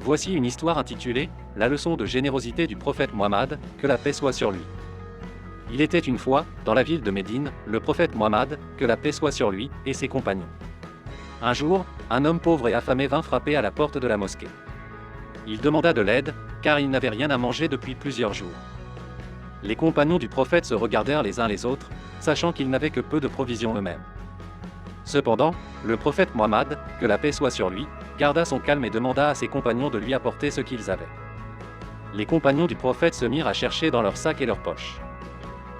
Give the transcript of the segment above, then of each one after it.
Voici une histoire intitulée « La leçon de générosité du prophète Muhammad, que la paix soit sur lui ». Il était une fois, dans la ville de Médine, le prophète Muhammad, que la paix soit sur lui, et ses compagnons. Un jour, un homme pauvre et affamé vint frapper à la porte de la mosquée. Il demanda de l'aide, car il n'avait rien à manger depuis plusieurs jours. Les compagnons du prophète se regardèrent les uns les autres, sachant qu'ils n'avaient que peu de provisions eux-mêmes. Cependant, le prophète Muhammad, que la paix soit sur lui, garda son calme et demanda à ses compagnons de lui apporter ce qu'ils avaient. Les compagnons du prophète se mirent à chercher dans leurs sacs et leurs poches.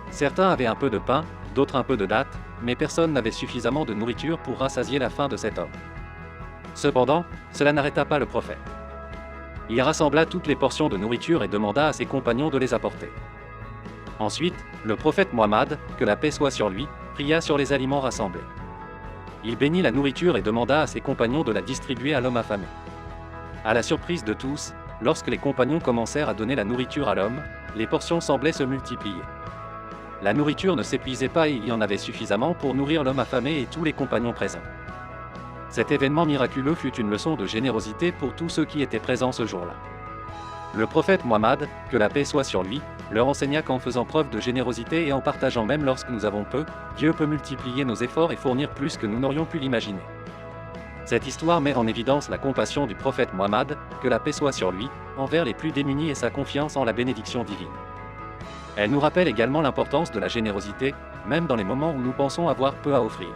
Certains avaient un peu de pain, d'autres un peu de dattes, mais personne n'avait suffisamment de nourriture pour rassasier la faim de cet homme. Cependant, cela n'arrêta pas le prophète. Il rassembla toutes les portions de nourriture et demanda à ses compagnons de les apporter. Ensuite, le prophète Muhammad, que la paix soit sur lui, pria sur les aliments rassemblés. Il bénit la nourriture et demanda à ses compagnons de la distribuer à l'homme affamé. À la surprise de tous, lorsque les compagnons commencèrent à donner la nourriture à l'homme, les portions semblaient se multiplier. La nourriture ne s'épuisait pas et il y en avait suffisamment pour nourrir l'homme affamé et tous les compagnons présents. Cet événement miraculeux fut une leçon de générosité pour tous ceux qui étaient présents ce jour-là. Le prophète Muhammad, que la paix soit sur lui, leur enseigna qu'en faisant preuve de générosité et en partageant même lorsque nous avons peu, Dieu peut multiplier nos efforts et fournir plus que nous n'aurions pu l'imaginer. Cette histoire met en évidence la compassion du prophète Muhammad, que la paix soit sur lui, envers les plus démunis et sa confiance en la bénédiction divine. Elle nous rappelle également l'importance de la générosité, même dans les moments où nous pensons avoir peu à offrir.